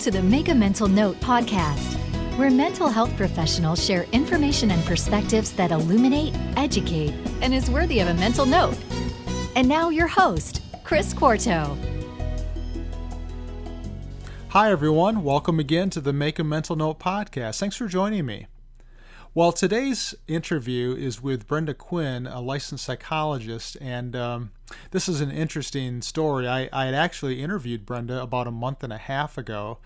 to the Make a Mental Note podcast, where mental health professionals share information and perspectives that illuminate, educate, and is worthy of a mental note. And now your host, Chris Quarto. Hi, everyone. Welcome again to the Make a Mental Note podcast. Thanks for joining me. Well, today's interview is with Brynda Quinn, a licensed psychologist, and this is an interesting story. I had actually interviewed Brynda about a month and a half ago,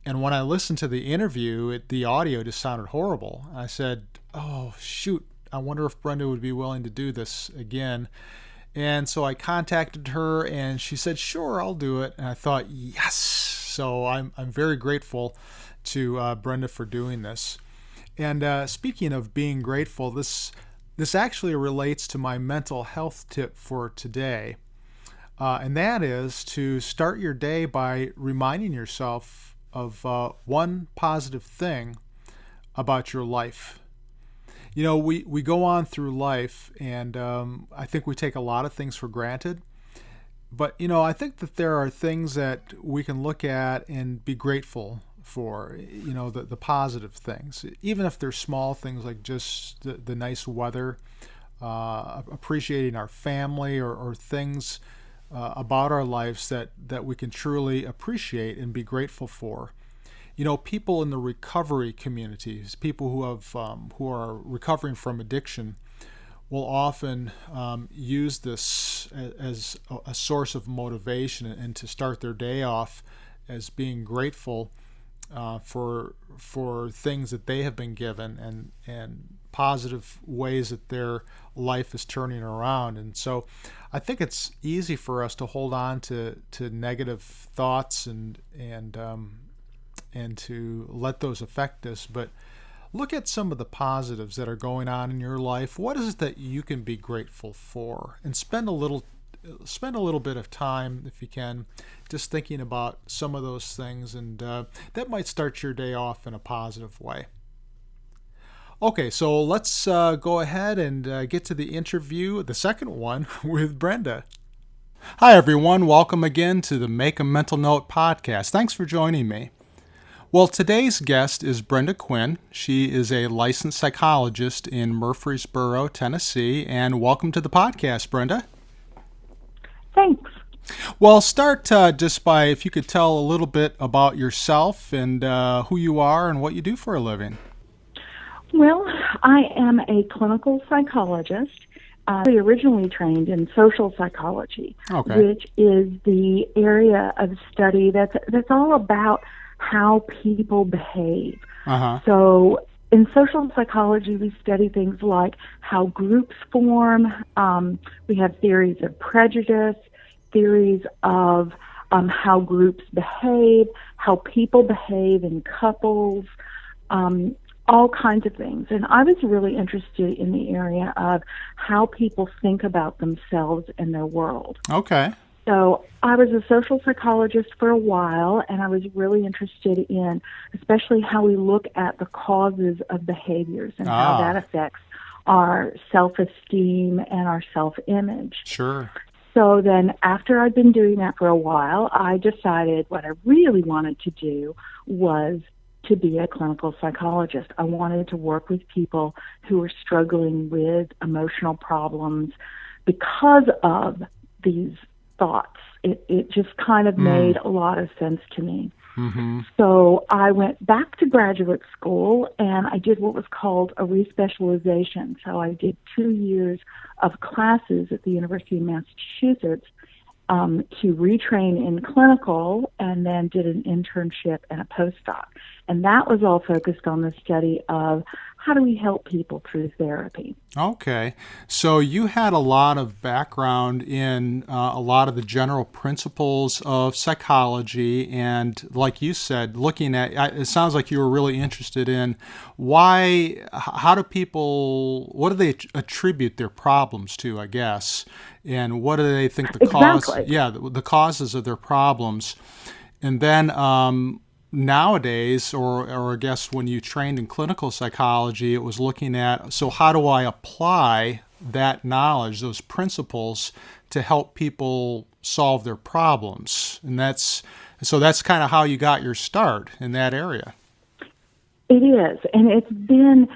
and when I listened to the interview, the audio just sounded horrible. I said, oh, shoot, I wonder if Brynda would be willing to do this again. And so I contacted her, and she said, sure, I'll do it. And I thought, yes. So I'm very grateful to Brynda for doing this. And speaking of being grateful, this actually relates to my mental health tip for today. And that is to start your day by reminding yourself of one positive thing about your life. You know, we go on through life, and I think we take a lot of things for granted. But, you know, I think that there are things that we can look at and be grateful for, you know, the positive things, even if they're small things like just the nice weather, appreciating our family or things about our lives that we can truly appreciate and be grateful for. You know, people in the recovery communities, people who are recovering from addiction, will often use this as a source of motivation and to start their day off as being grateful for things that they have been given and positive ways that their life is turning around. And so I think it's easy for us to hold on to negative thoughts and to let those affect us. But look at some of the positives that are going on in your life. What is it that you can be grateful for? And spend a little bit of time, if you can, just thinking about some of those things, and that might start your day off in a positive way. Okay, so let's go ahead and get to the interview, the second one, with Brynda. Hi, everyone. Welcome again to the Make a Mental Note podcast. Thanks for joining me. Well, today's guest is Brynda Quinn. She is a licensed psychologist in Murfreesboro, Tennessee, and welcome to the podcast, Brynda. Thanks. Well, start just by, if you could tell a little bit about yourself and who you are and what you do for a living. Well, I am a clinical psychologist. I originally trained in social psychology, which is the area of study that's all about how people behave. So in social psychology, we study things like how groups form. We have theories of prejudice, theories of how groups behave, how people behave in couples, all kinds of things. And I was really interested in the area of how people think about themselves and their world. Okay. So I was a social psychologist for a while, and I was really interested in especially how we look at the causes of behaviors and how that affects our self-esteem and our self-image. Sure. So then after I'd been doing that for a while, I decided what I really wanted to do was to be a clinical psychologist. I wanted to work with people who were struggling with emotional problems because of these thoughts. It just kind of made a lot of sense to me. Mm-hmm. So I went back to graduate school and I did what was called a respecialization. So I did 2 years of classes at the University of Massachusetts to retrain in clinical, and then did an internship and a postdoc. And that was all focused on the study of how do we help people through therapy. Okay. So you had a lot of background in a lot of the general principles of psychology, and like you said, looking at, it sounds like you were really interested in how do people, what do they attribute their problems to, I guess, and what do they think the causes of their problems. And then nowadays, or I guess when you trained in clinical psychology, it was looking at, so how do I apply that knowledge, those principles, to help people solve their problems? And that's So that's kind of how you got your start in that area. It is, and it's been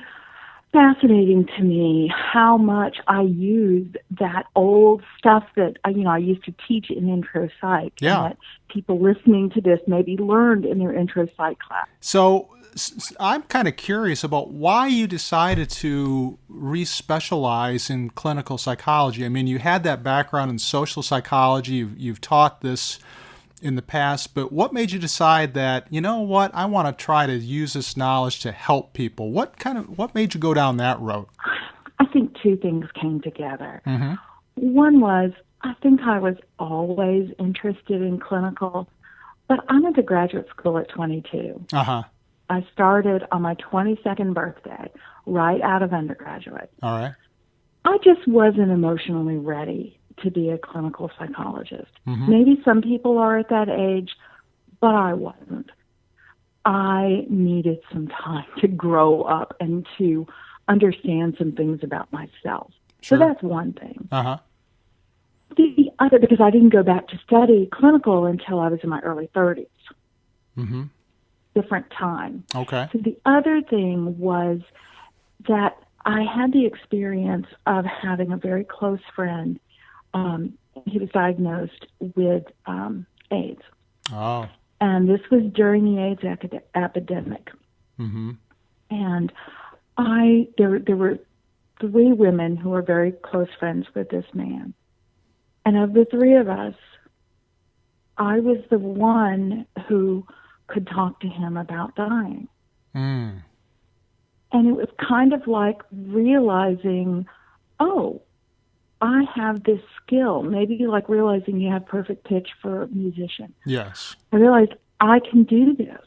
fascinating to me how much I use that old stuff that I used to teach in intro psych, Yeah. and that people listening to this maybe learned in their intro psych class. So I'm kind of curious about why you decided to re-specialize in clinical psychology. I mean, you had that background in social psychology. You've taught this in the past, but what made you decide that, you know what, I want to try to use this knowledge to help people? What made you go down that road? I think two things came together. Mm-hmm. One was, I think I was always interested in clinical, but I went to graduate school at 22. Uh-huh. I started on my 22nd birthday, right out of undergraduate. All right. I just wasn't emotionally ready to be a clinical psychologist. Mm-hmm. Maybe some people are at that age, but I wasn't. I needed some time to grow up and to understand some things about myself. Sure. So that's one thing. Uh-huh. The other, because I didn't go back to study clinical until I was in my early 30s. Mm-hmm. Different time. Okay. So the other thing was that I had the experience of having a very close friend. He was diagnosed with AIDS. Oh. And this was during the AIDS epidemic. Mm-hmm. And there were three women who were very close friends with this man. And of the three of us, I was the one who could talk to him about dying. Mm. And it was kind of like realizing, oh, I have this skill. Maybe like realizing you have perfect pitch for a musician. Yes. I realized I can do this.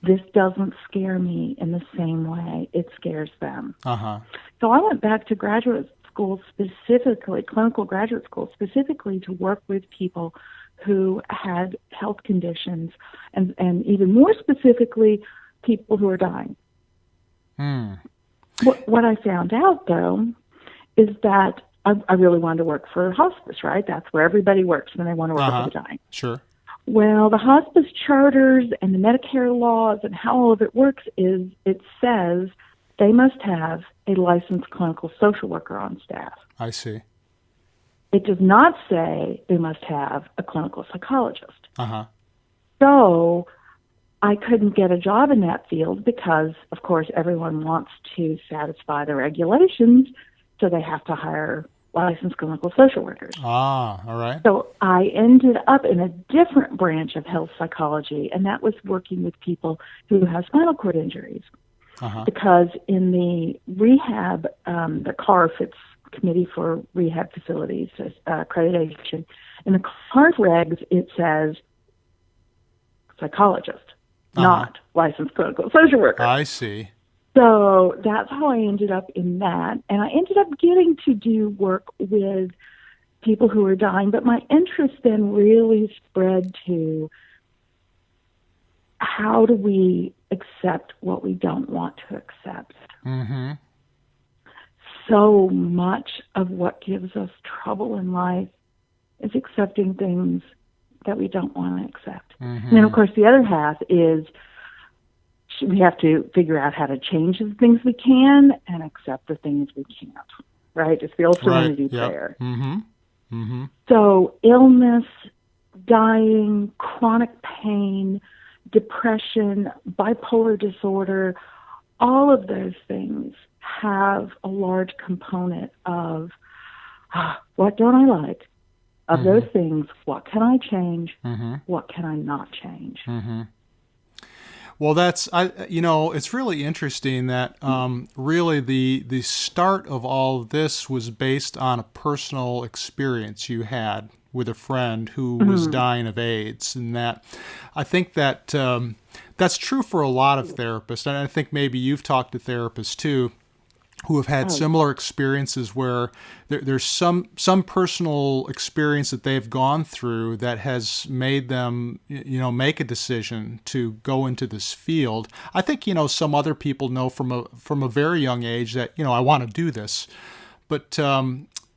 This doesn't scare me in the same way it scares them. Uh-huh. So I went back to graduate school specifically, clinical graduate school specifically, to work with people who had health conditions and even more specifically, people who are dying. Mm. What I found out, though, is that I really wanted to work for hospice, right? That's where everybody works when they want to work with the dying. Sure. Well, the hospice charters and the Medicare laws and how all of it works is it says they must have a licensed clinical social worker on staff. I see. It does not say they must have a clinical psychologist. Uh-huh. So I couldn't get a job in that field because, of course, everyone wants to satisfy the regulations, so they have to hire licensed clinical social workers. Ah, all right. So I ended up in a different branch of health psychology, and that was working with people who have spinal cord injuries. Uh-huh. Because in the rehab, the CARF, it's Committee for Rehab Facilities accreditation, in the CARF regs, it says psychologist, not licensed clinical social worker. I see. So that's how I ended up in that. And I ended up getting to do work with people who were dying, but my interest then really spread to how do we accept what we don't want to accept. Mm-hmm. So much of what gives us trouble in life is accepting things that we don't want to accept. Mm-hmm. And then, of course, the other half is we have to figure out how to change the things we can and accept the things we can't, right? It's the old serenity prayer. Mm-hmm. Mm-hmm. So illness, dying, chronic pain, depression, bipolar disorder, all of those things have a large component of what don't I like? Of Mm-hmm. those things, what can I change? Mm-hmm. What can I not change? Mm-hmm. Well, it's really interesting that really the start of all of this was based on a personal experience you had with a friend who was dying of AIDS, and that I think that that's true for a lot of therapists, and I think maybe you've talked to therapists too, who have had similar experiences where there's some personal experience that they've gone through that has made them, make a decision to go into this field. I think, some other people know from a very young age that, I want to do this. But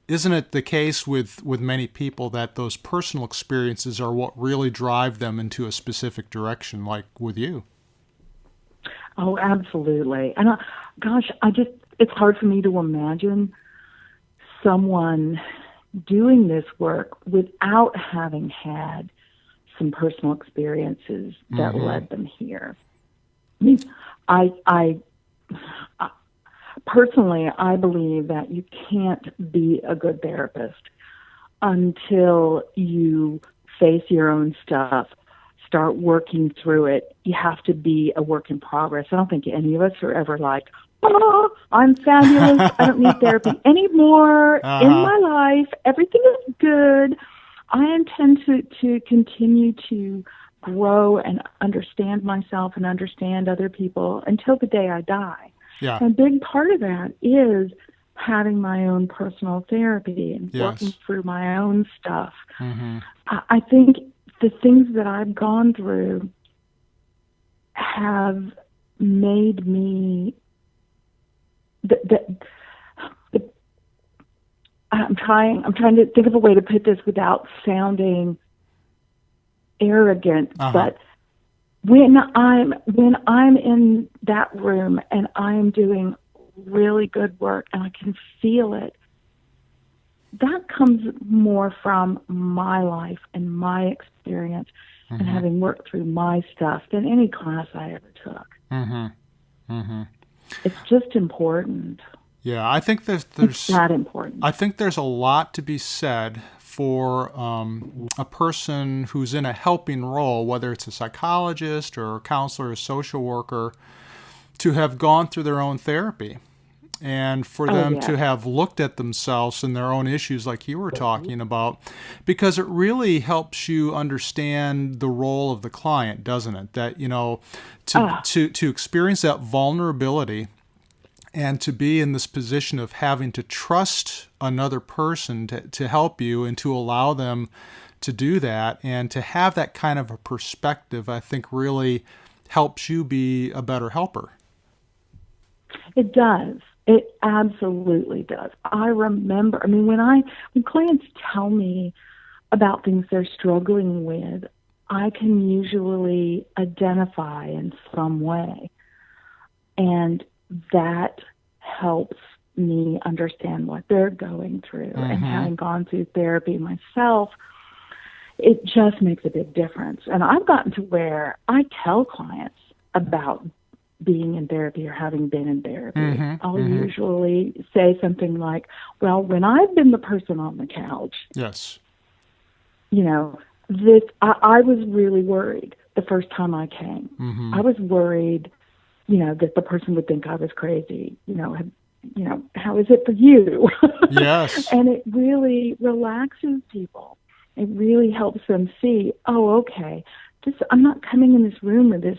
isn't it the case with many people that those personal experiences are what really drive them into a specific direction, like with you? Oh, absolutely. And it's hard for me to imagine someone doing this work without having had some personal experiences that led them here. I mean, I personally, I believe that you can't be a good therapist until you face your own stuff, start working through it. You have to be a work in progress. I don't think any of us are ever like, oh, I'm fabulous. I don't need therapy anymore in my life. Everything is good. I intend to continue to grow and understand myself and understand other people until the day I die. Yeah. And a big part of that is having my own personal therapy and working through my own stuff. I think the things that I've gone through have made me I'm trying to think of a way to put this without sounding arrogant, but when I'm in that room and I'm doing really good work and I can feel it, that comes more from my life and my experience and having worked through my stuff than any class I ever took. It's just important. Yeah, I think there's it's that important. I think there's a lot to be said for a person who's in a helping role, whether it's a psychologist or a counselor or a social worker, to have gone through their own therapy and for them to have looked at themselves and their own issues like you were talking about, because it really helps you understand the role of the client, doesn't it? That, to experience that vulnerability and to be in this position of having to trust another person to help you and to allow them to do that and to have that kind of a perspective, I think really helps you be a better helper. It does. It absolutely does. I remember, when clients tell me about things they're struggling with, I can usually identify in some way. And that helps me understand what they're going through. And having gone through therapy myself, it just makes a big difference. And I've gotten to where I tell clients about being in therapy or having been in therapy. I'll usually say something like, well, when I've been the person on the couch, I was really worried the first time I came. I was worried, that the person would think I was crazy. How is it for you? Yes. And it really relaxes people. It really helps them see, oh, okay, I'm not coming in this room with this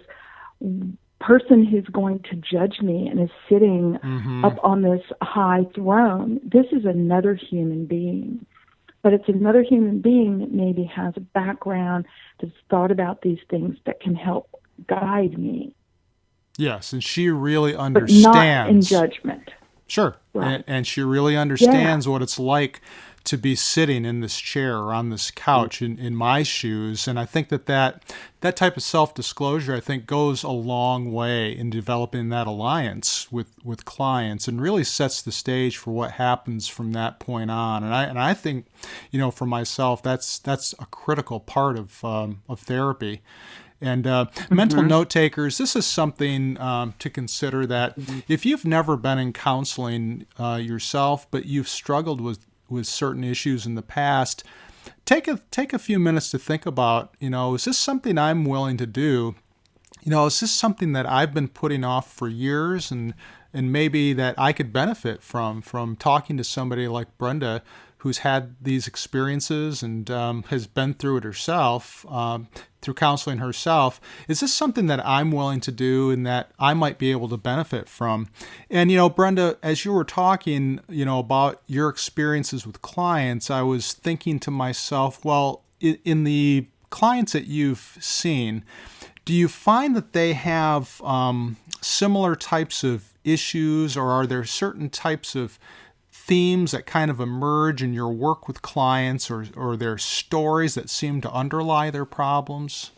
person who's going to judge me and is sitting up on this high throne. This is another human being. But it's another human being that maybe has a background, that's thought about these things, that can help guide me. Yes, and she really understands. But not in judgment. Sure. Right. And she really understands what it's like to be sitting in this chair or on this couch in my shoes. And I think that type of self-disclosure, I think, goes a long way in developing that alliance with clients and really sets the stage for what happens from that point on. And I think, for myself, that's a critical part of therapy. And mental note takers, this is something to consider, that if you've never been in counseling yourself, but you've struggled with certain issues in the past, take a few minutes to think about, is this something I'm willing to do? Is this something that I've been putting off for years and maybe that I could benefit from talking to somebody like Brynda, who's had these experiences and has been through it herself, through counseling herself. Is this something that I'm willing to do and that I might be able to benefit from? And, Brynda, as you were talking, about your experiences with clients, I was thinking to myself, well, in the clients that you've seen, do you find that they have similar types of issues, or are there certain types of themes that kind of emerge in your work with clients, or their stories that seem to underlie their problems?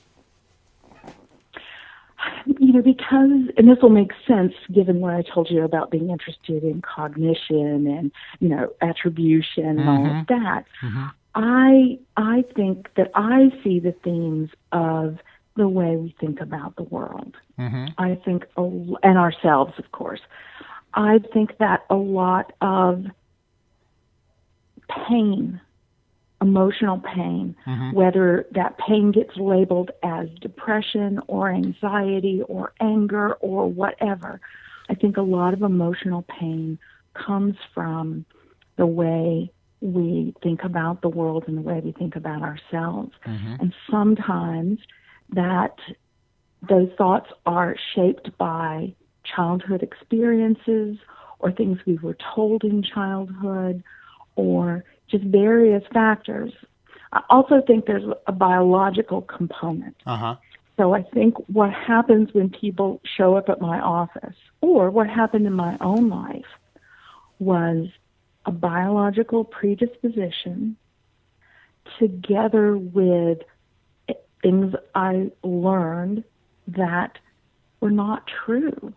Because, and this will make sense given what I told you about being interested in cognition and, attribution and all of that. Mm-hmm. I think that I see the themes of the way we think about the world. Mm-hmm. I think, and ourselves, of course. I think that a lot of pain, emotional pain, whether that pain gets labeled as depression or anxiety or anger or whatever, I think a lot of emotional pain comes from the way we think about the world and the way we think about ourselves. And sometimes those thoughts are shaped by childhood experiences or things we were told in childhood or just various factors. I also think there's a biological component. So I think what happens when people show up at my office, or what happened in my own life, was a biological predisposition together with things I learned that were not true,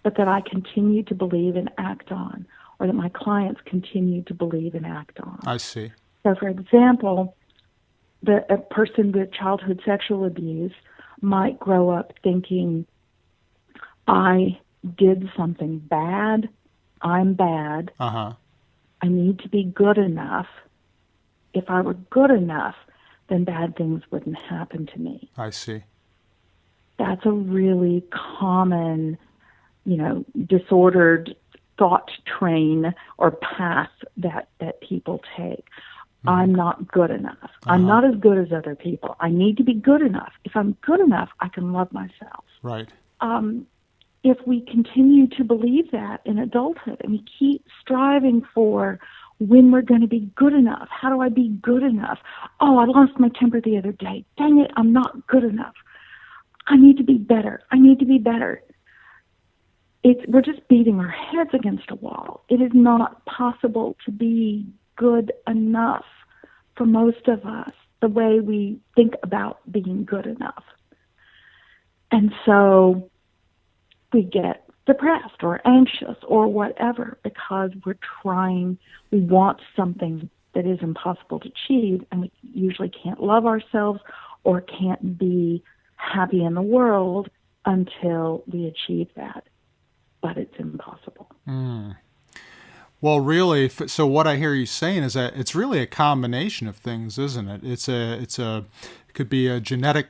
but that I continue to believe and act on, or that my clients continue to believe and act on. I see. So, for example, a person with childhood sexual abuse might grow up thinking, I did something bad, I'm bad, I need to be good enough. If I were good enough, then bad things wouldn't happen to me. I see. That's a really common, disordered thought train or path that people take. I'm not good enough. I'm not as good as other people. I need to be good enough. If I'm good enough, I can love myself. Right. If we continue to believe that in adulthood and we keep striving for when we're going to be good enough, how do I be good enough? Oh, I lost my temper the other day. Dang it, I'm not good enough. I need to be better. I need to be better. We're just beating our heads against a wall. It is not possible to be good enough for most of us, the way we think about being good enough. And so we get depressed or anxious or whatever because we want something that is impossible to achieve, and we usually can't love ourselves or can't be happy in the world until we achieve that. But it's impossible. Well, really, so what I hear you saying is that it's really a combination of things, isn't it? It could be a genetic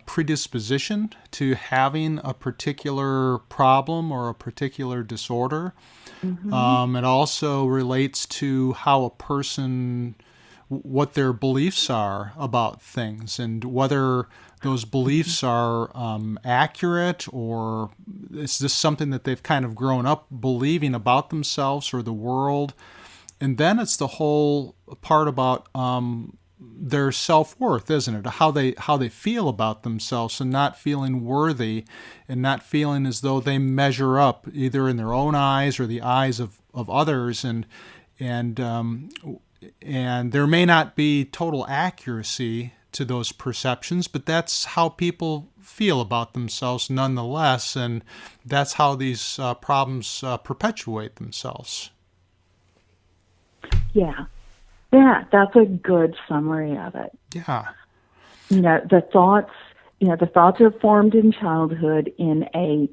predisposition to having a particular problem or a particular disorder. It also relates to how a person, what their beliefs are about things, and whether those beliefs are accurate, or is this something that they've kind of grown up believing about themselves or the world. And then it's the whole part about their self-worth, isn't it? How they feel about themselves, and not feeling worthy, and not feeling as though they measure up either in their own eyes or the eyes of others, and there may not be total accuracy to those perceptions, but that's how people feel about themselves nonetheless, and that's how these problems perpetuate themselves. Yeah, that's a good summary of it. Yeah. The thoughts are formed in childhood in a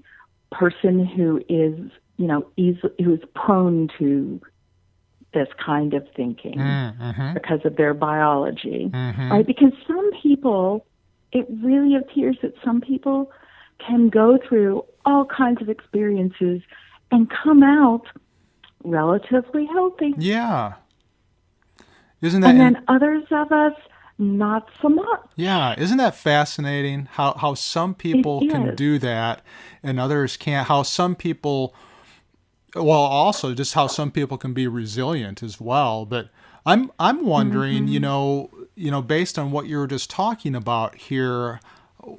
person who is, who's prone to this kind of thinking because of their biology, right? Because some people, it really appears that some people can go through all kinds of experiences and come out relatively healthy. Yeah. Isn't that? And then others of us, not so much. Yeah. Isn't that fascinating? How some people can do that and others can't. How some people, well, also just how some people can be resilient as well. But I'm wondering, based on what you were just talking about here,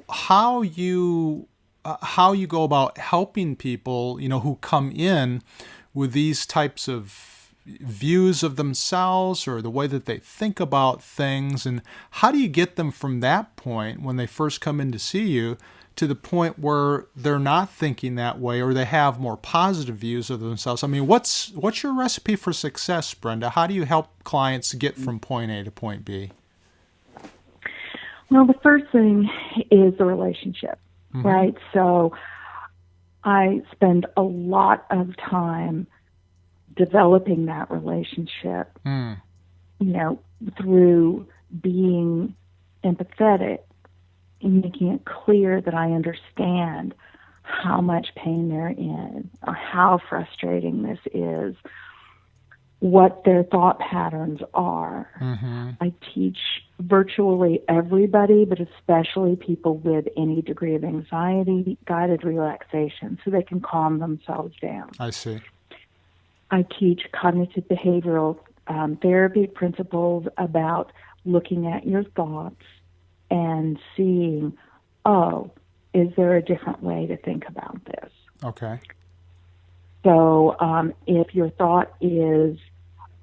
how you go about helping people, who come in with these types of views of themselves or the way that they think about things? And how do you get them from that point when they first come in to see you to the point where they're not thinking that way or they have more positive views of themselves? I mean, what's your recipe for success, Brynda? How do you help clients get from point A to point B? Well, the first thing is the relationship, right? So I spend a lot of time developing that relationship, through being empathetic and making it clear that I understand how much pain they're in, or how frustrating this is, what their thought patterns are. I teach virtually everybody, but especially people with any degree of anxiety, guided relaxation so they can calm themselves down. I see. I teach cognitive behavioral therapy principles about looking at your thoughts and seeing, is there a different way to think about this? Okay. So if your thought is,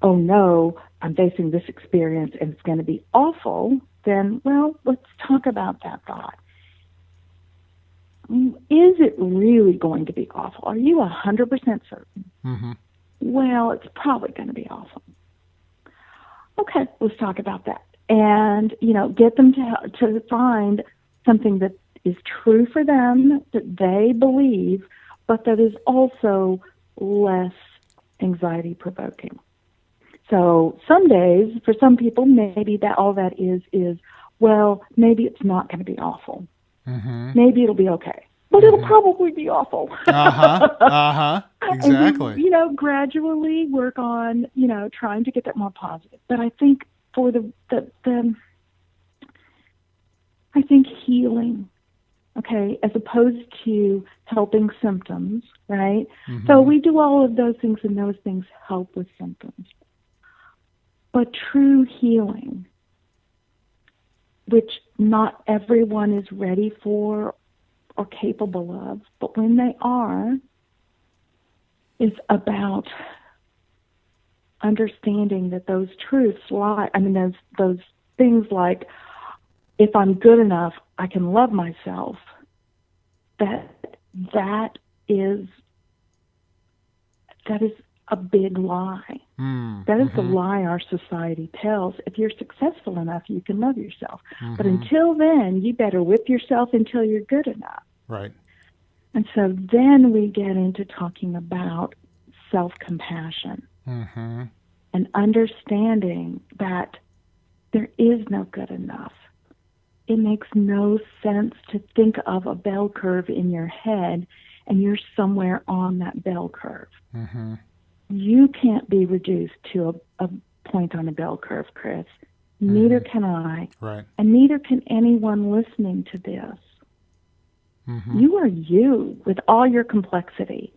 oh no, I'm facing this experience and it's going to be awful, then, well, let's talk about that thought. Is it really going to be awful? Are you 100% certain? Well, it's probably going to be awful. Okay, let's talk about that. And, get them to find something that is true for them, that they believe, but that is also less anxiety provoking. So some days, for some people, maybe that all that is, well, maybe it's not going to be awful. Maybe it'll be okay. But it'll probably be awful. Exactly. And, gradually work on, trying to get that more positive. But I think for I think healing, okay, as opposed to helping symptoms, right? So we do all of those things, and those things help with symptoms. But true healing, which not everyone is ready for or capable of, but when they are, is about understanding that those truths lie. I mean, those things like, if I'm good enough, I can love myself. That is a big lie. That is the lie our society tells. If you're successful enough, you can love yourself. But until then, you better whip yourself until you're good enough. Right. And so then we get into talking about self-compassion and understanding that there is no good enough. It makes no sense to think of a bell curve in your head and you're somewhere on that bell curve. You can't be reduced to a point on a bell curve, Chris. Neither can I. Right. And neither can anyone listening to this. You are you with all your complexity.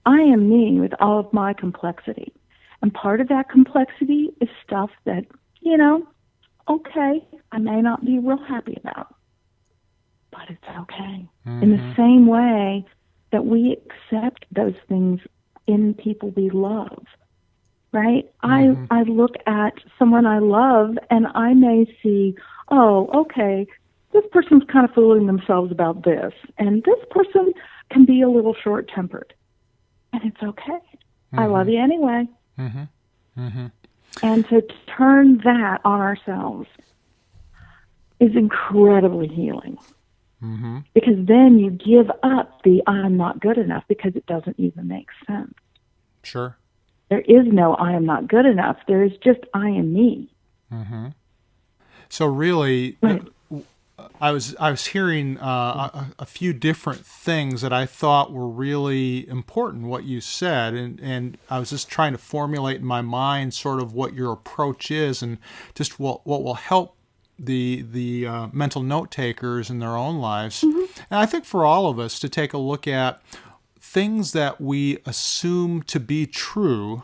I am me with all of my complexity. And part of that complexity is stuff that, okay, I may not be real happy about, but it's okay. In the same way that we accept those things in people we love, right? I look at someone I love and I may see, okay, this person's kind of fooling themselves about this, and this person can be a little short-tempered, and it's okay. I love you anyway. And to turn that on ourselves is incredibly healing. Because then you give up the I'm not good enough, because it doesn't even make sense. Sure. There is no I am not good enough. There is just I am me. So really, Right. I was hearing a few different things that I thought were really important, what you said, and I was just trying to formulate in my mind sort of what your approach is and just what will help the mental note takers in their own lives. And I think for all of us to take a look at things that we assume to be true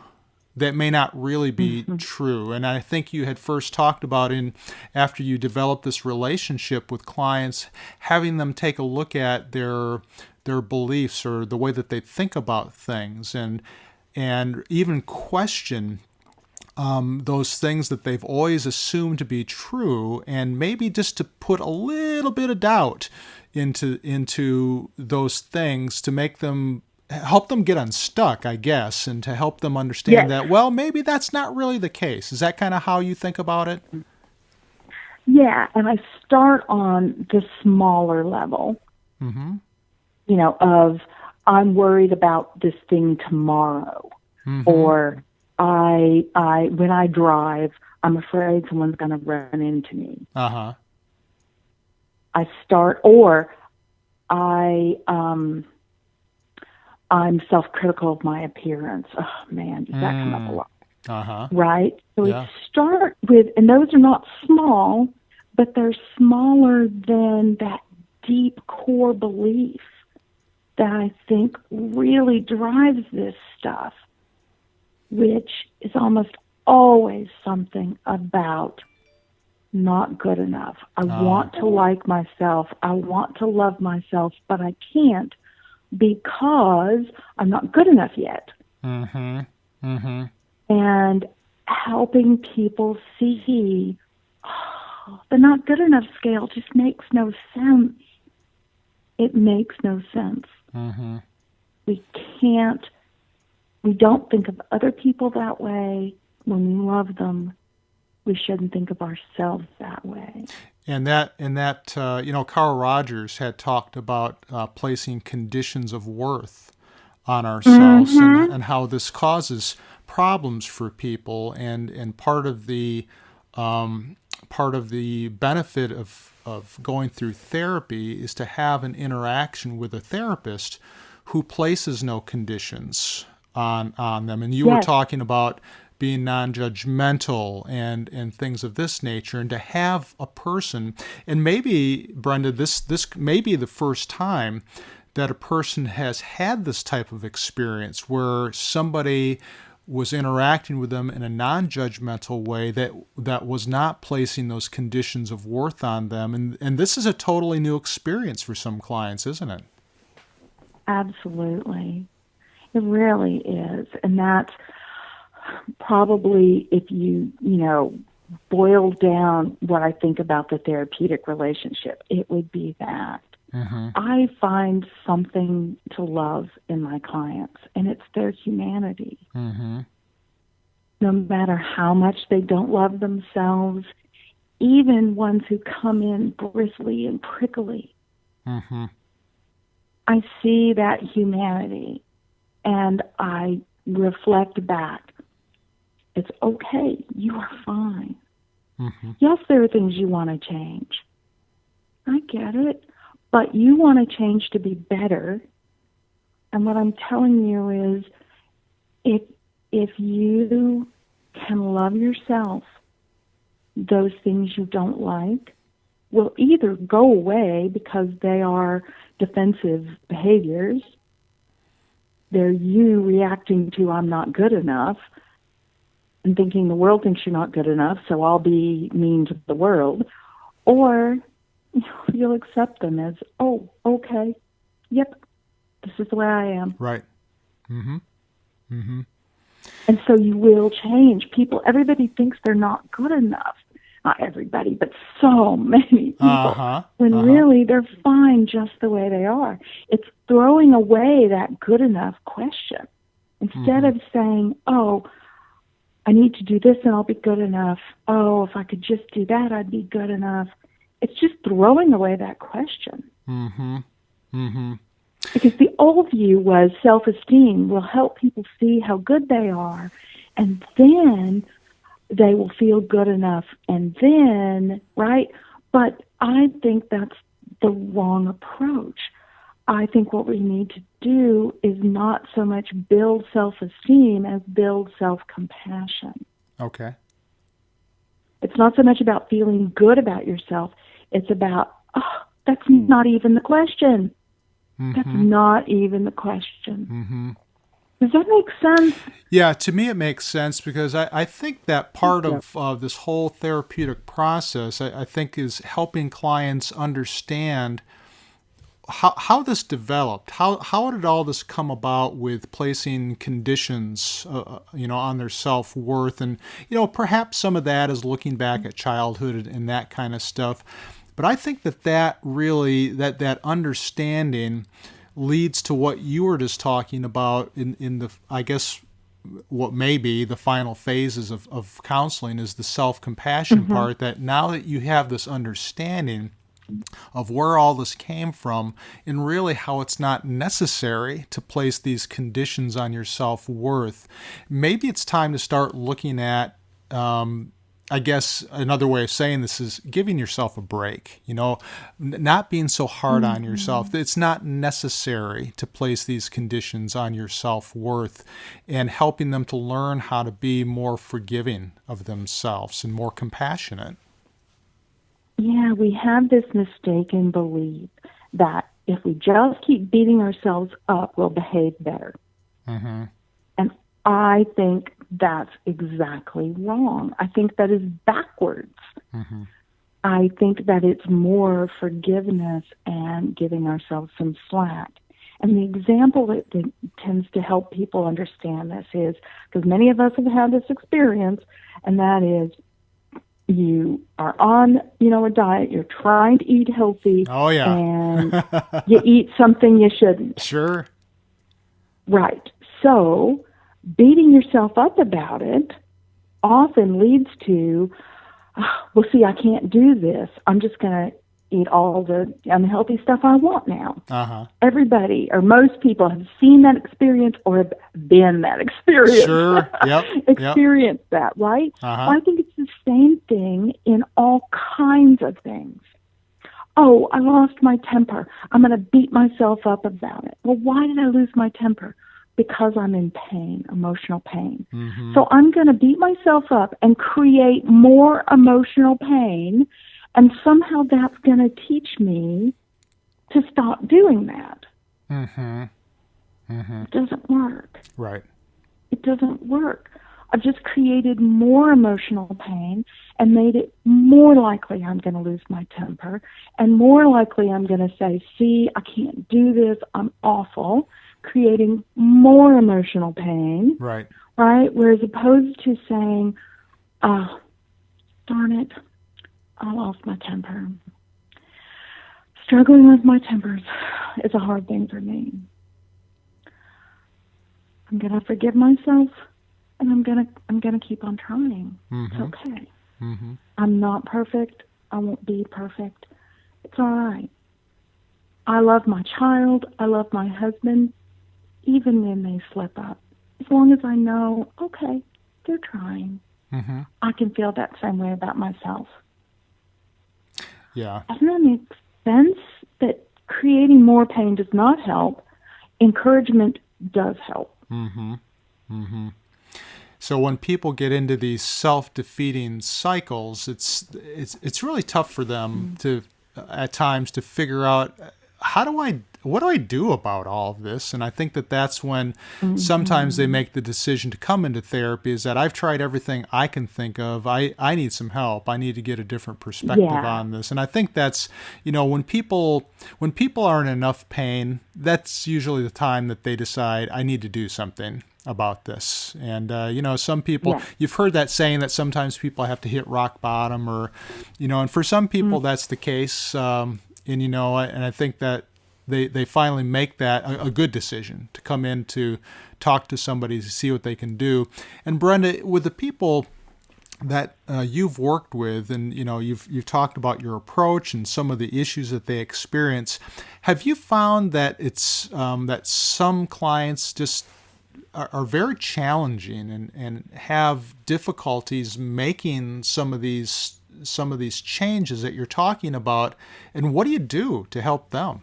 that may not really be true. And I think you had first talked about after you developed this relationship with clients, having them take a look at their beliefs or the way that they think about things. And and even question those things that they've always assumed to be true, and maybe just to put a little bit of doubt into those things to help them get unstuck, I guess, and to help them understand that, well, maybe that's not really the case. Is that kind of how you think about it? Yeah, and I start on the smaller level, of I'm worried about this thing tomorrow, or when I drive, I'm afraid someone's going to run into me. I start, or I'm self-critical of my appearance. Oh man, does that come up a lot? Right? So we start with, and those are not small, but they're smaller than that deep core belief that I think really drives this stuff, which is almost always something about not good enough. I want to like myself. I want to love myself, but I can't because I'm not good enough yet. And helping people see the not good enough scale just makes no sense. It makes no sense. We don't think of other people that way. When we love them, we shouldn't think of ourselves that way. And Carl Rogers had talked about placing conditions of worth on ourselves, and how this causes problems for people. And part of the benefit of going through therapy is to have an interaction with a therapist who places no conditions on them. And you were talking about being non-judgmental and things of this nature, and to have a person, and maybe, Brynda, this may be the first time that a person has had this type of experience where somebody was interacting with them in a non-judgmental way that was not placing those conditions of worth on them. And this is a totally new experience for some clients, isn't it? Absolutely. It really is. And that's probably, if you boil down what I think about the therapeutic relationship, it would be that. I find something to love in my clients, and it's their humanity. No matter how much they don't love themselves, even ones who come in bristly and prickly, I see that humanity, and I reflect back. It's okay. You are fine. Yes, there are things you want to change. I get it. But you want to change to be better. And what I'm telling you is, if you can love yourself, those things you don't like will either go away because they are defensive behaviors. They're you reacting to, I'm not good enough, and thinking the world thinks you're not good enough, so I'll be mean to the world. Or you'll accept them as, oh, okay, yep, this is the way I am. Right. And so you will change. Everybody thinks they're not good enough. Not everybody, but so many people. When really they're fine just the way they are. It's throwing away that good enough question. Instead of saying, oh, I need to do this and I'll be good enough. Oh, if I could just do that, I'd be good enough. It's just throwing away that question. Because the old view was self-esteem will help people see how good they are, and then they will feel good enough, and then, right? But I think that's the wrong approach. I think what we need to do is not so much build self-esteem as build self-compassion. Okay. It's not so much about feeling good about yourself. It's about, that's not even the question. That's not even the question. Does that make sense? Yeah, to me it makes sense, because I think that part of this whole therapeutic process, I think, is helping clients understand how this developed. How did all this come about with placing conditions, on their self-worth, and perhaps some of that is looking back at childhood and that kind of stuff. But I think that really that understanding leads to what you were just talking about in the, I guess, what may be the final phases of counseling is the self-compassion part, that now that you have this understanding of where all this came from and really how it's not necessary to place these conditions on your self-worth, maybe it's time to start looking at, I guess another way of saying this is giving yourself a break, not being so hard on yourself. It's not necessary to place these conditions on your self-worth, and helping them to learn how to be more forgiving of themselves and more compassionate. Yeah, we have this mistaken belief that if we just keep beating ourselves up, we'll behave better. Mm-hmm. And I think that's exactly wrong. I think that is backwards. Mm-hmm. I think that it's more forgiveness and giving ourselves some slack. And the example that tends to help people understand this is, because many of us have had this experience, and that is, you are on, a diet, you're trying to eat healthy. Oh, yeah. And you eat something you shouldn't. Sure. Right. So beating yourself up about it often leads to, well, see, I can't do this. I'm just going to eat all the unhealthy stuff I want now. Uh-huh. Everybody or most people have seen that experience or have been that experience. Sure. Yep. Experienced that, right? Uh-huh. I think it's the same thing in all kinds of things. Oh, I lost my temper. I'm going to beat myself up about it. Well, why did I lose my temper? Because I'm in pain, emotional pain. Mm-hmm. So I'm going to beat myself up and create more emotional pain, and somehow that's going to teach me to stop doing that. Mm-hmm. Mm-hmm. It doesn't work. Right. It doesn't work. I've just created more emotional pain and made it more likely I'm going to lose my temper, and more likely I'm going to say, see, I can't do this, I'm awful, creating more emotional pain. Right. Right? Whereas opposed to saying, oh, darn it, I lost my temper. Struggling with my tempers is a hard thing for me. I'm going to forgive myself, and I'm going to keep on trying. Mm-hmm. It's okay. Mm-hmm. I'm not perfect. I won't be perfect. It's all right. I love my child. I love my husband, even when they slip up. As long as I know, okay, they're trying. Mm-hmm. I can feel that same way about myself. Yeah. Doesn't that make sense? That creating more pain does not help. Encouragement does help. Mm-hmm. Mm-hmm. So when people get into these self-defeating cycles, it's really tough for them to, at times, to figure out what do I do about all of this? And I think that's when sometimes they make the decision to come into therapy, is that I've tried everything I can think of. I need some help. I need to get a different perspective on this. And I think that's, when people are in enough pain, that's usually the time that they decide I need to do something about this. And, some people, you've heard that saying that sometimes people have to hit rock bottom, or, and for some people that's the case. And I think that they finally make that a good decision to come in to talk to somebody to see what they can do. And Brynda, with the people that you've worked with, and you've talked about your approach and some of the issues that they experience, have you found that it's that some clients just are very challenging and have difficulties making some of these changes that you're talking about, and what do you do to help them?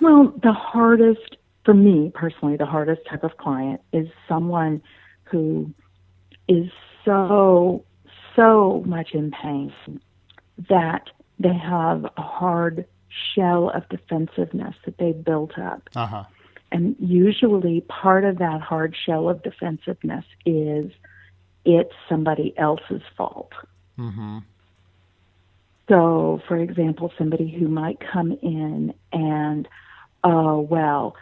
Well, the hardest, for me personally, the hardest type of client is someone who is so much in pain that they have a hard shell of defensiveness that they've built up. Uh-huh. And usually part of that hard shell of defensiveness is it's somebody else's fault. Mm-hmm. So, for example, somebody who might come in and, oh, well,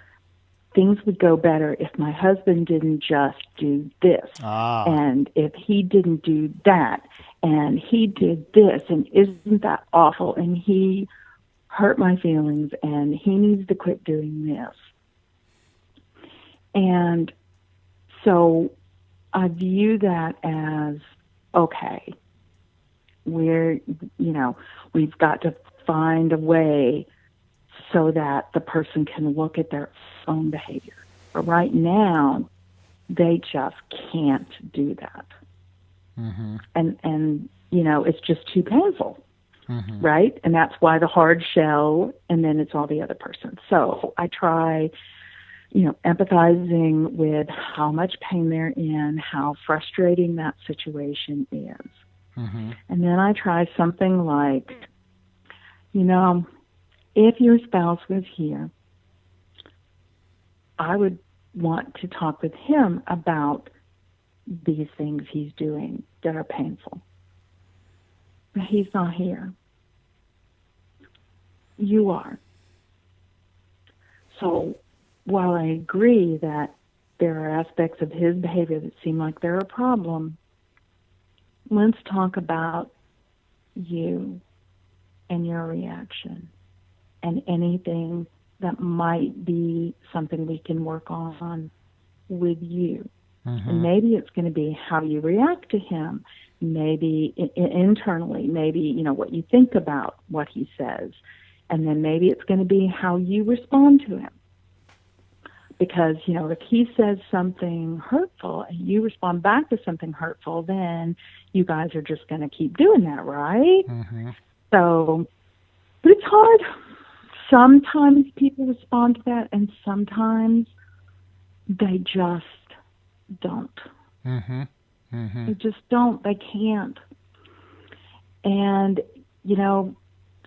things would go better if my husband didn't just do this. And if he didn't do that, and he did this, and isn't that awful? And he hurt my feelings, and he needs to quit doing this. And so I view that as, okay, we've got to find a way so that the person can look at their own behavior. But right now, they just can't do that. Mm-hmm. And it's just too painful, right? And that's why the hard shell, and then it's all the other person. So I try, empathizing with how much pain they're in, how frustrating that situation is. Mm-hmm. And then I try something like, if your spouse was here, I would want to talk with him about these things he's doing that are painful. But he's not here. You are. So while I agree that there are aspects of his behavior that seem like they're a problem, let's talk about you and your reaction and anything that might be something we can work on with you. Mm-hmm. And maybe it's going to be how you react to him, maybe internally, maybe, what you think about what he says. And then maybe it's going to be how you respond to him. Because, if he says something hurtful and you respond back to something hurtful, then you guys are just going to keep doing that, right? Mm-hmm. So, but it's hard. Sometimes people respond to that, and sometimes they just don't. Mm-hmm. Mm-hmm. They just don't. They can't. And,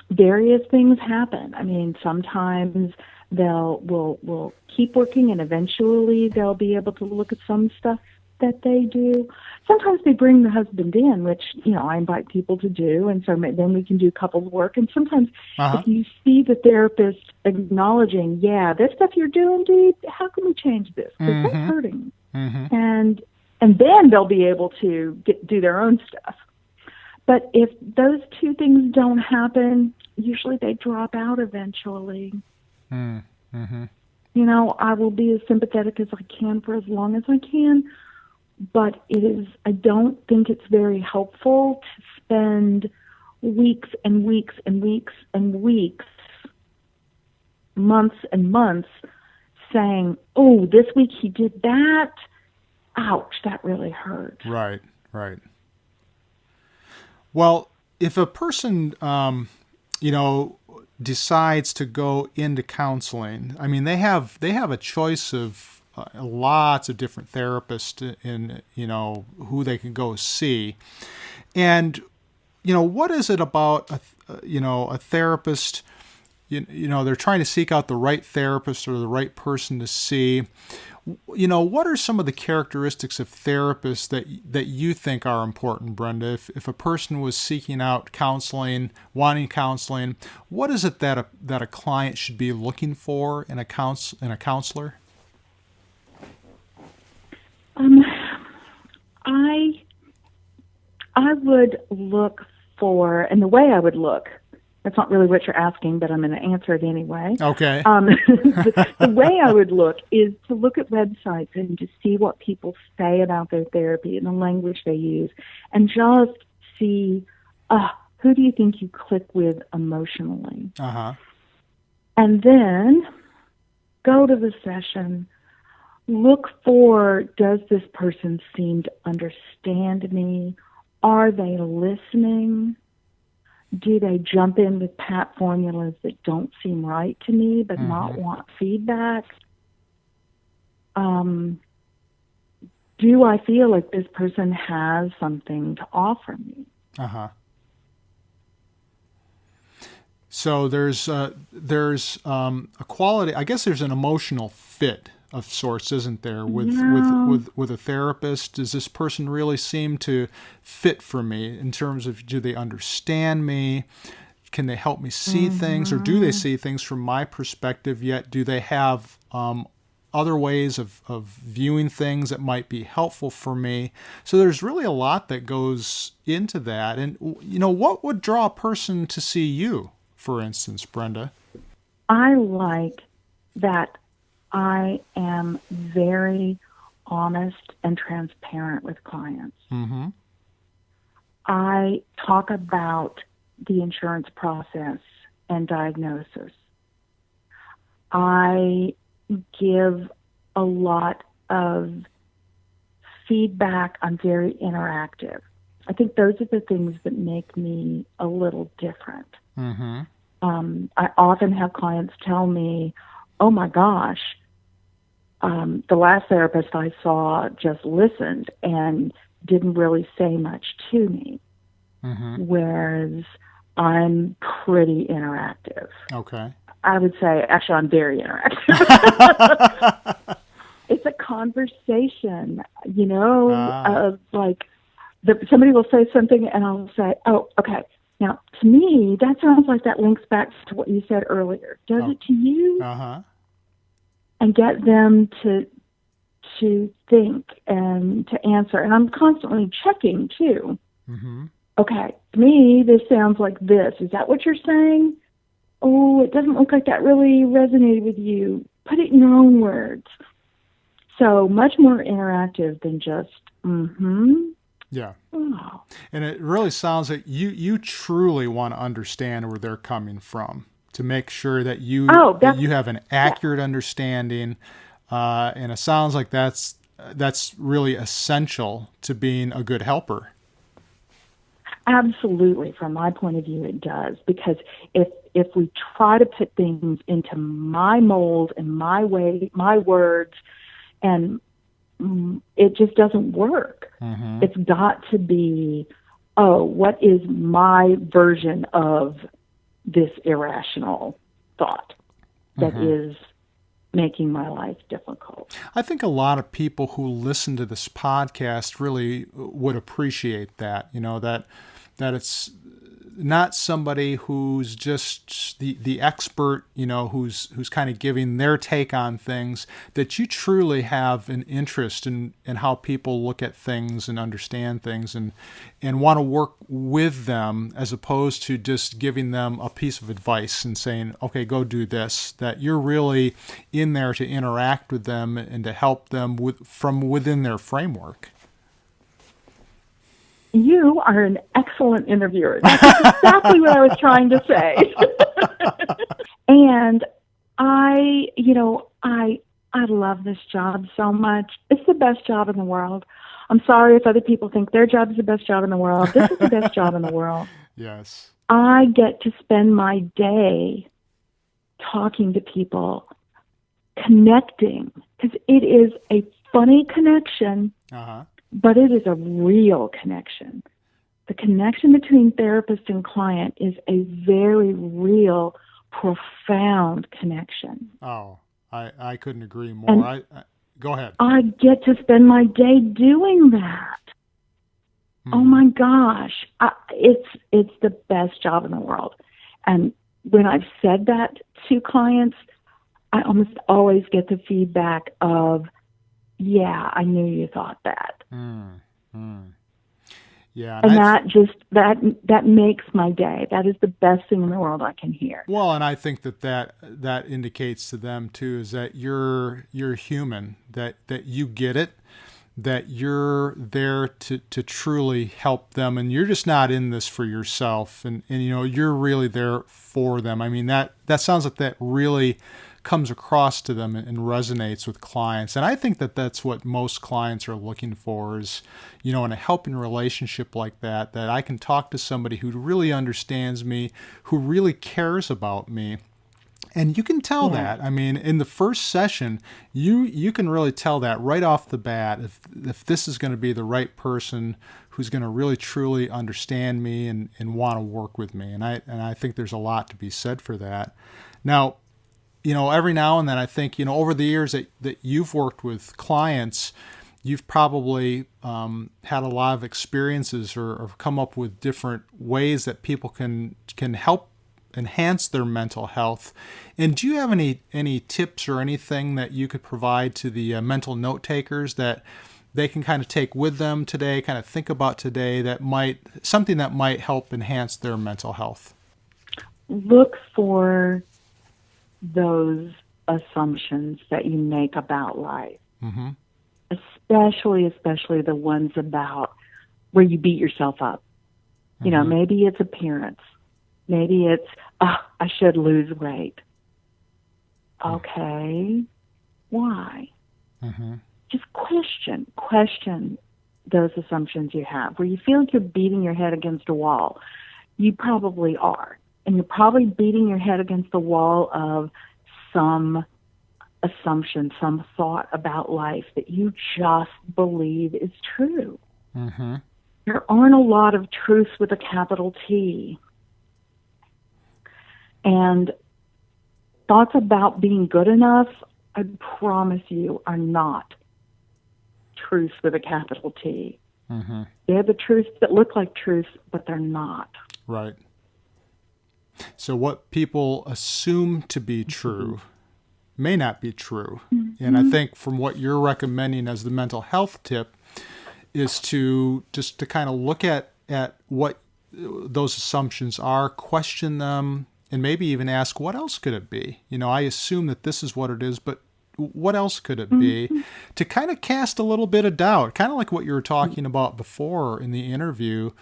various things happen. I mean, sometimes we'll keep working, and eventually they'll be able to look at some stuff that they do. Sometimes they bring the husband in, which, I invite people to do, and so then we can do couples work. And sometimes if you see the therapist acknowledging, this stuff you're doing, dude, how can we change this? Because that's hurting. Mm-hmm. And then they'll be able to do their own stuff. But if those two things don't happen, usually they drop out eventually. Mm-hmm. I will be as sympathetic as I can for as long as I can, but I don't think it's very helpful to spend weeks and weeks and weeks and weeks, months and months saying, oh, this week he did that. Ouch, that really hurt. Right. Well, if a person, decides to go into counseling, I mean, they have a choice of lots of different therapists in, who they can go see. And, what is it about, a therapist, they're trying to seek out the right therapist or the right person to see. What are some of the characteristics of therapists that you think are important, Brynda? If a person was seeking out counseling, wanting counseling, what is it that a client should be looking for in a counselor? I would look for, and the way I would look, that's not really what you're asking, but I'm going to answer it anyway. Okay. The way I would look is to look at websites and to see what people say about their therapy and the language they use, and just see who do you think you click with emotionally. Uh-huh. And then go to the session. Look for, does this person seem to understand me? Are they listening? Do they jump in with pat formulas that don't seem right to me but not want feedback? Do I feel like this person has something to offer me? Uh-huh. So there's a quality, I guess there's an emotional fit of sorts, isn't there? With Yeah. with a therapist, does this person really seem to fit for me in terms of, do they understand me? Can they help me see things, or do they Mm-hmm. see things from my perspective? Yet, do they have other ways of viewing things that might be helpful for me? So there's really a lot that goes into that. And, what would draw a person to see you, for instance, Brynda? I like that I am very honest and transparent with clients. Mm-hmm. I talk about the insurance process and diagnosis. I give a lot of feedback. I'm very interactive. I think those are the things that make me a little different. Mm-hmm. I often have clients tell me, oh my gosh, the last therapist I saw just listened and didn't really say much to me. Mm-hmm. Whereas I'm pretty interactive. Okay. I would say, actually, I'm very interactive. It's a conversation, like somebody will say something and I'll say, oh, okay. Now, to me, that sounds like that links back to what you said earlier. Does it to you? Uh-huh. And get them to think and to answer. And I'm constantly checking, too. Mm-hmm. Okay, to me, this sounds like this. Is that what you're saying? Oh, it doesn't look like that really resonated with you. Put it in your own words. So much more interactive than just, Yeah. Oh. And it really sounds like you truly want to understand where they're coming from, to make sure that you have an accurate understanding. And it sounds like that's really essential to being a good helper. Absolutely. From my point of view, it does. Because if we try to put things into my mold and my way, my words, and it just doesn't work. Mm-hmm. It's got to be, what is my version of this irrational thought that is making my life difficult? I think a lot of people who listen to this podcast really would appreciate that, that it's not somebody who's just the expert, who's kind of giving their take on things, that you truly have an interest in how people look at things and understand things and want to work with them, as opposed to just giving them a piece of advice and saying, okay, go do this, that you're really in there to interact with them and to help them from within their framework. You are an excellent interviewer. That's exactly what I was trying to say. And I love this job so much. It's the best job in the world. I'm sorry if other people think their job is the best job in the world. This is the best job in the world. Yes. I get to spend my day talking to people, connecting, because it is a funny connection. Uh-huh. But it is a real connection. The connection between therapist and client is a very real, profound connection. Oh, I couldn't agree more. I go ahead. I get to spend my day doing that. Mm-hmm. Oh my gosh, it's the best job in the world. And when I've said that to clients, I almost always get the feedback of, yeah, I knew you thought that. Yeah, and that makes my day. That is the best thing in the world I can hear. Well, and I think that indicates to them too, is that you're human, that you get it, that you're there to truly help them, and you're just not in this for yourself, and you're really there for them. I mean, that sounds like that really comes across to them and resonates with clients. And I think that's what most clients are looking for, is, in a helping relationship like that I can talk to somebody who really understands me, who really cares about me. And you can tell that. I mean, in the first session, you can really tell that right off the bat, if this is going to be the right person who's going to really truly understand me and want to work with me. And I think there's a lot to be said for that. Now, every now and then I think, over the years that you've worked with clients, you've probably had a lot of experiences or come up with different ways that people can help enhance their mental health. And do you have any tips or anything that you could provide to the mental note takers that they can kind of take with them today, kind of think about today, something that might help enhance their mental health? Look for those assumptions that you make about life, mm-hmm. especially the ones about where you beat yourself up. Mm-hmm. Maybe it's appearance. Maybe it's, I should lose weight. Okay, why? Mm-hmm. Just question those assumptions you have. Where you feel like you're beating your head against a wall, you probably are. And you're probably beating your head against the wall of some assumption, some thought about life that you just believe is true. Mm-hmm. There aren't a lot of truths with a capital T. And thoughts about being good enough, I promise you, are not truths with a capital T. Mm-hmm. They're the truths that look like truths, but they're not. Right. So what people assume to be true may not be true. Mm-hmm. And I think from what you're recommending as the mental health tip is to kind of look at what those assumptions are, question them, and maybe even ask, what else could it be? I assume that this is what it is, but what else could it be? Mm-hmm. To kind of cast a little bit of doubt, kind of like what you were talking about before in the interview,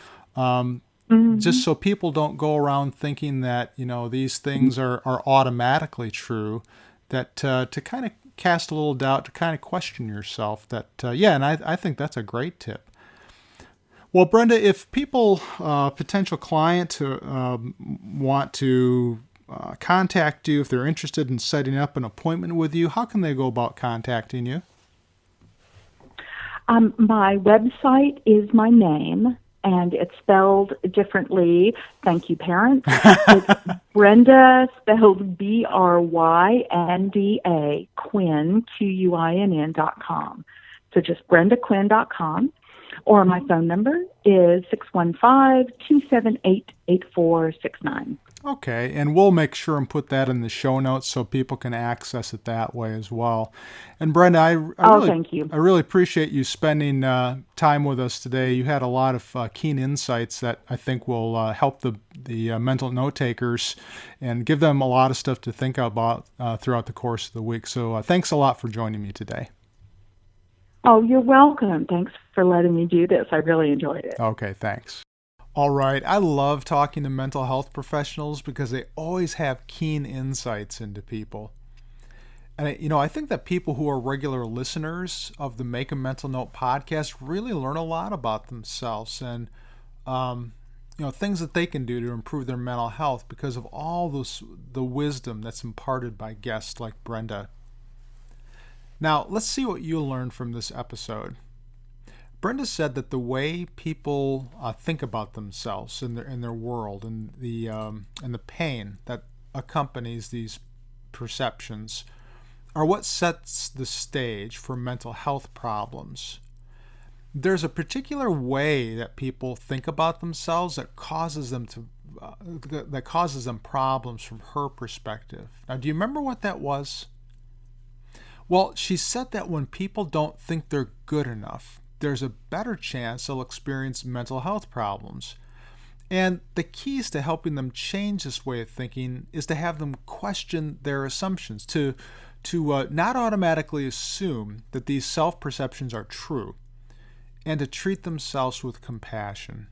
just so people don't go around thinking that, these things are automatically true, that to kind of cast a little doubt, to kind of question yourself and I think that's a great tip. Well, Brynda, if people, potential client want to contact you, if they're interested in setting up an appointment with you, how can they go about contacting you? My website is my name, and it's spelled differently. Thank you, parents. It's Brynda, spelled Brynda, Quinn, Quinn.com. So just BryndaQuinn.com. Or my phone number is 615-278-8469. Okay, and we'll make sure and put that in the show notes so people can access it that way as well. And Brynda, thank you. I really appreciate you spending time with us today. You had a lot of keen insights that I think will help the mental note takers and give them a lot of stuff to think about throughout the course of the week. So thanks a lot for joining me today. Oh, you're welcome. Thanks for letting me do this. I really enjoyed it. Okay, thanks. All right. I love talking to mental health professionals because they always have keen insights into people. And, I think that people who are regular listeners of the Make a Mental Note podcast really learn a lot about themselves and, things that they can do to improve their mental health because of all the wisdom that's imparted by guests like Brynda. Now, let's see what you learned from this episode. Brynda said that the way people think about themselves in their world and the pain that accompanies these perceptions are what sets the stage for mental health problems. There's a particular way that people think about themselves that causes them problems from her perspective. Now, do you remember what that was? Well, she said that when people don't think they're good enough, there's a better chance they'll experience mental health problems. And the keys to helping them change this way of thinking is to have them question their assumptions, to not automatically assume that these self-perceptions are true, and to treat themselves with compassion.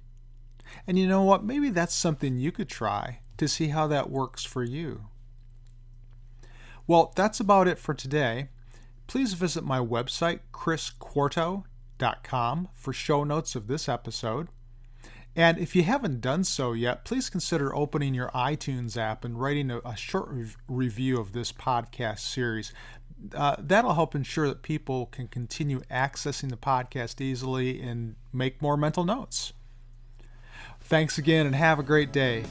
And you know what? Maybe that's something you could try to see how that works for you. Well, that's about it for today. Please visit my website, chrisquarto.com, for show notes of this episode. And if you haven't done so yet, please consider opening your iTunes app and writing a short review of this podcast series. That'll help ensure that people can continue accessing the podcast easily and make more mental notes. Thanks again and have a great day.